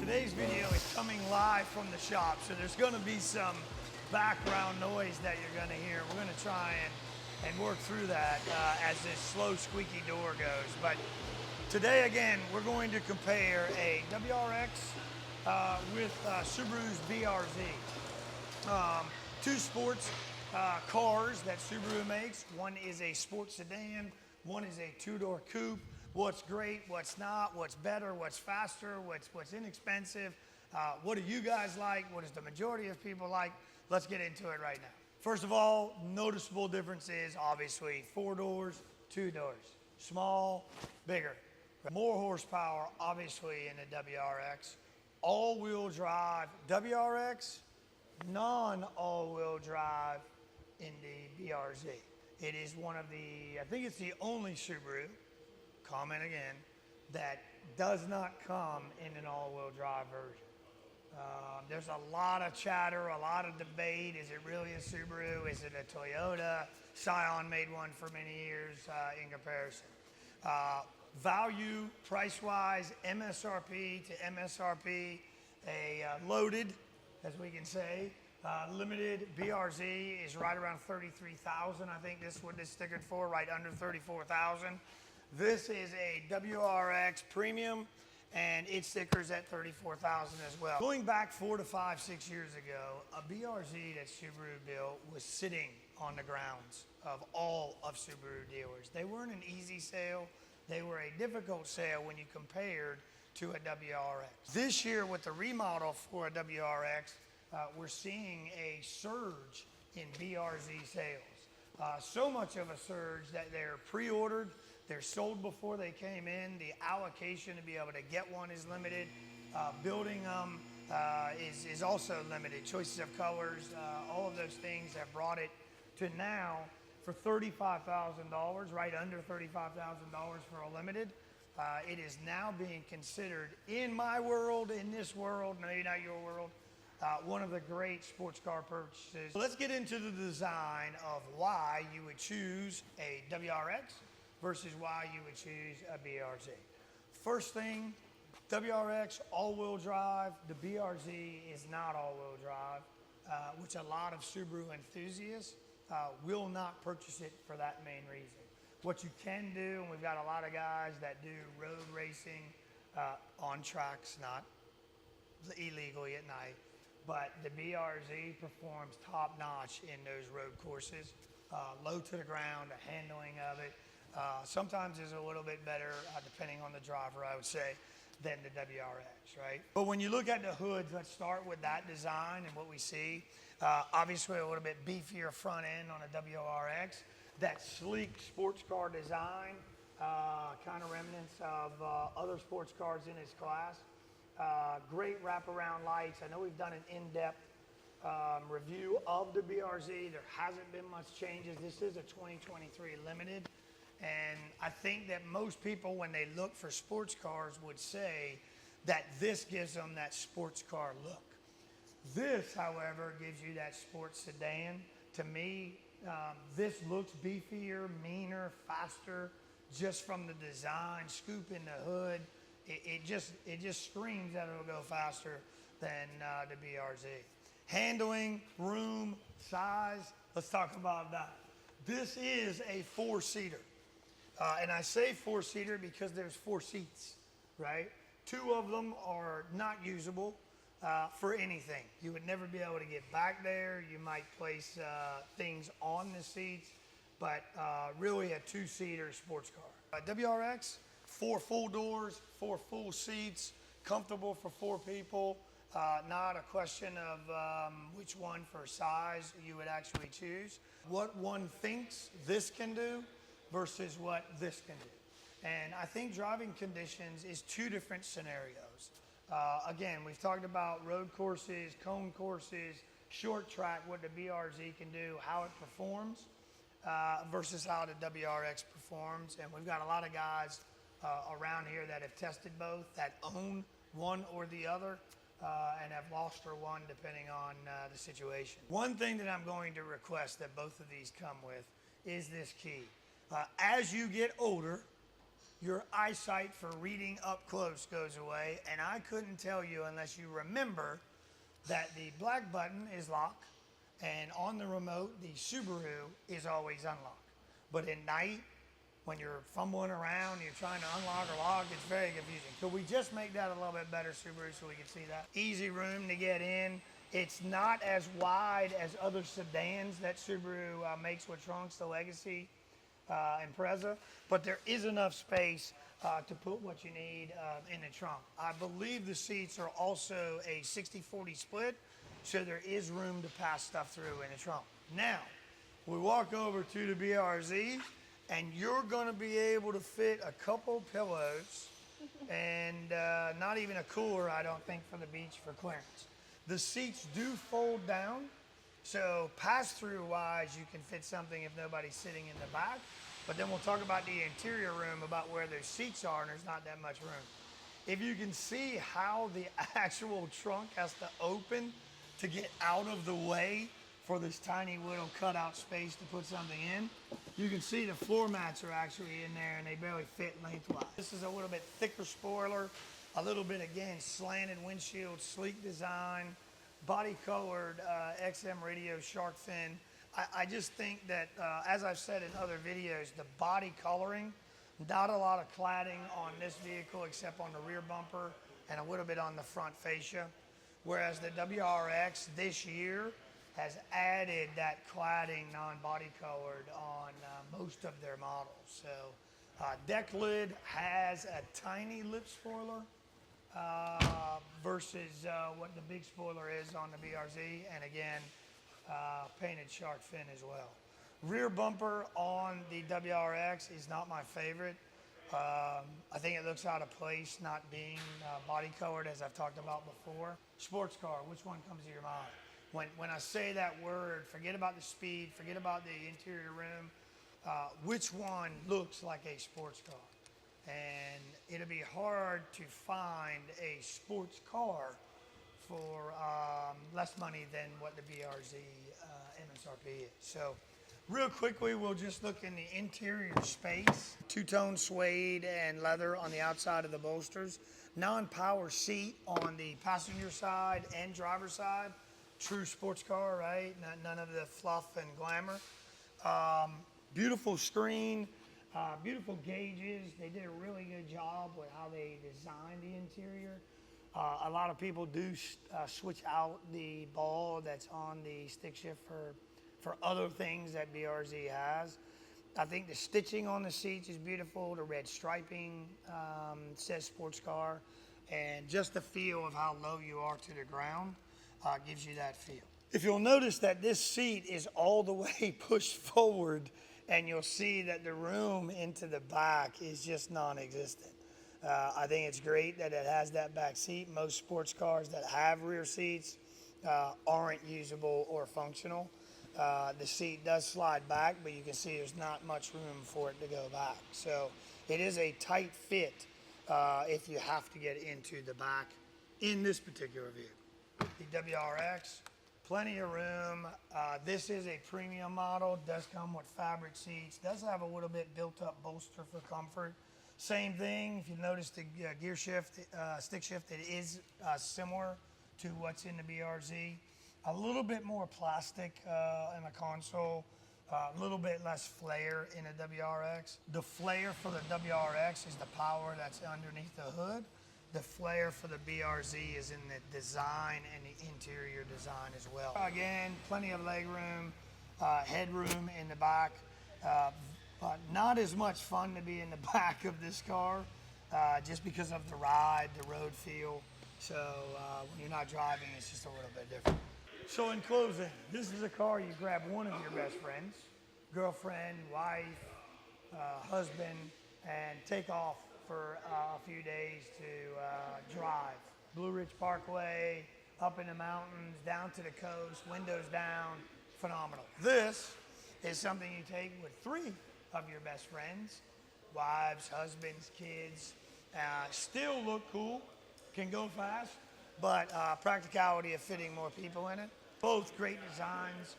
Today's video is coming live from the shop, so there's going to be some background noise that you're going to hear. We're going to try and work through that as this slow squeaky door goes. But today, again, we're going to compare a WRX with Subaru's BRZ. Two sports cars that Subaru makes. One is a sports sedan, one is a two-door coupe. What's great, what's not, what's better, what's faster, what's inexpensive. What do you guys like? What does the majority of people like? Let's get into it right now. First of all, noticeable differences, obviously. 4 doors, 2 doors. Small, bigger. More horsepower, obviously, in the WRX. All-wheel drive WRX, non-all-wheel drive in the BRZ. It is one of the, I think it's the only Subaru, comment again, that does not come in an all-wheel drive version. There's a lot of chatter, a lot of debate. Is it really a Subaru? Is it a Toyota? Scion made one for many years in comparison. Value, price-wise, MSRP to MSRP, a loaded, as we can say, limited BRZ is right around 33,000. I think this is what this stickered for, right under 34,000. This is a WRX premium, and it stickers at 34,000 as well. Going back 4 to 5, 6 years ago, a BRZ that Subaru built was sitting on the grounds of all of Subaru dealers. They weren't an easy sale. They were a difficult sale when you compared to a WRX. This year with the remodel for a WRX, we're seeing a surge in BRZ sales. So much of a surge that they're pre-ordered. They're sold before they came in. The allocation to be able to get one is limited. Building them is also limited. Choices of colors, all of those things have brought it to now for $35,000, right under $35,000 for a limited. It is now being considered, in my world, in this world, maybe not your world, one of the great sports car purchases. So let's get into the design of why you would choose a WRX versus why you would choose a BRZ. First thing, WRX all-wheel drive. The BRZ is not all-wheel drive, which a lot of Subaru enthusiasts will not purchase it for that main reason. What you can do, and we've got a lot of guys that do road racing on tracks, not illegally at night, but the BRZ performs top-notch in those road courses. Low to the ground, the handling of it, sometimes is a little bit better, depending on the driver, I would say, than the WRX, right? But when you look at the hoods, let's start with that design and what we see. Obviously, a little bit beefier front end on a WRX. That sleek sports car design, kind of remnants of other sports cars in its class. Great wraparound lights. I know we've done an in-depth review of the BRZ. There hasn't been much changes. This is a 2023 limited. And I think that most people, when they look for sports cars, would say that this gives them that sports car look. This, however, gives you that sports sedan. To me, this looks beefier, meaner, faster, just from the design, scoop in the hood. It just screams that it'll go faster than the BRZ. Handling, room, size, let's talk about that. This is a 4-seater. And I say 4-seater because there's 4 seats, right? 2 of them are not usable for anything. You would never be able to get back there. You might place things on the seats, but really a 2-seater sports car. WRX, 4 full doors, 4 full seats, comfortable for 4 people. Not a question of which one for size you would actually choose. What one thinks this can do versus what this can do. And I think driving conditions is 2 different scenarios. Again, we've talked about road courses, cone courses, short track, what the BRZ can do, how it performs versus how the WRX performs. And we've got a lot of guys around here that have tested both, that own one or the other, and have lost or won depending on the situation. One thing that I'm going to request that both of these come with is this key. As you get older, your eyesight for reading up close goes away. And I couldn't tell you unless you remember that the black button is lock, and on the remote, the Subaru is always unlocked. But at night, when you're fumbling around, you're trying to unlock or lock, it's very confusing. Could we just make that a little bit better, Subaru, so we can see that? Easy room to get in. It's not as wide as other sedans that Subaru makes with trunks, the Legacy Impreza, but there is enough space to put what you need in the trunk. I believe the seats are also a 60-40 split, so there is room to pass stuff through in the trunk. Now, we walk over to the BRZ, and you're gonna be able to fit a couple pillows and not even a cooler, I don't think, for the beach for clearance. The seats do fold down, so pass-through wise, you can fit something if nobody's sitting in the back. But then we'll talk about the interior room, about where those seats are, and there's not that much room. If you can see how the actual trunk has to open to get out of the way for this tiny little cutout space to put something in, you can see the floor mats are actually in there and they barely fit lengthwise. This is a little bit thicker spoiler, a little bit, again, slanted windshield, sleek design, body colored XM radio shark fin. I just think that, as I've said in other videos, the body coloring, not a lot of cladding on this vehicle except on the rear bumper and a little bit on the front fascia. Whereas the WRX this year has added that cladding, non-body colored, on most of their models. So deck lid has a tiny lip spoiler versus what the big spoiler is on the BRZ, and again, painted shark fin as well. Rear bumper on the WRX is not my favorite. I think it looks out of place not being body colored, as I've talked about before. Sports car, which one comes to your mind? When I say that word, forget about the speed, forget about the interior room. Which one looks like a sports car? And it'll be hard to find a sports car for less money than what the BRZ MSRP is. So real quickly, we'll just look in the interior space. Two-tone suede and leather on the outside of the bolsters. Non-power seat on the passenger side and driver's side. True sports car, right? None of the fluff and glamour. Beautiful screen, beautiful gauges. They did a really good job with how they designed the interior. A lot of people do switch out the ball that's on the stick shift for other things that BRZ has. I think the stitching on the seats is beautiful. The red striping says sports car, and just the feel of how low you are to the ground gives you that feel. If you'll notice that this seat is all the way pushed forward, and you'll see that the room into the back is just non-existent. I think it's great that it has that back seat. Most sports cars that have rear seats aren't usable or functional. The seat does slide back, but you can see there's not much room for it to go back. So it is a tight fit if you have to get into the back in this particular vehicle. The WRX, plenty of room. This is a premium model, does come with fabric seats, does have a little bit built up bolster for comfort. Same thing, if you notice the gear shift, stick shift, it is similar to what's in the BRZ. A little bit more plastic in the console, a little bit less flare in the WRX. The flare for the WRX is the power that's underneath the hood. The flare for the BRZ is in the design and the interior design as well. Again, plenty of leg room, headroom in the back. But not as much fun to be in the back of this car just because of the ride, the road feel. So when you're not driving, it's just a little bit different. So in closing, this is a car you grab one of your best friends, girlfriend, wife, husband, and take off for a few days to drive. Blue Ridge Parkway, up in the mountains, down to the coast, windows down, phenomenal. This is something you take with three of your best friends, wives, husbands, kids, still look cool, can go fast, but practicality of fitting more people in it. Both great designs,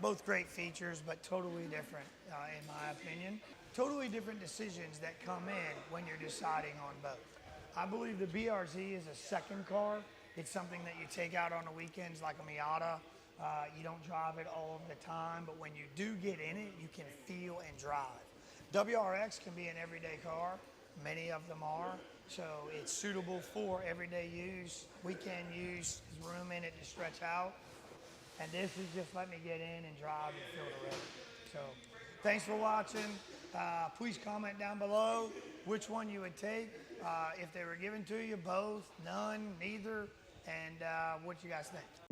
Both great features, but totally different in my opinion. Totally different decisions that come in when you're deciding on both. I believe the BRZ is a second car. It's something that you take out on the weekends like a Miata. You don't drive it all of the time, but when you do get in it, you can feel and drive. WRX can be an everyday car. Many of them are. So it's suitable for everyday use, weekend use, there's room in it to stretch out. And this is just let me get in and drive and feel the road. So thanks for watching. Please comment down below which one you would take. If they were given to you, both, none, neither, and what you guys think.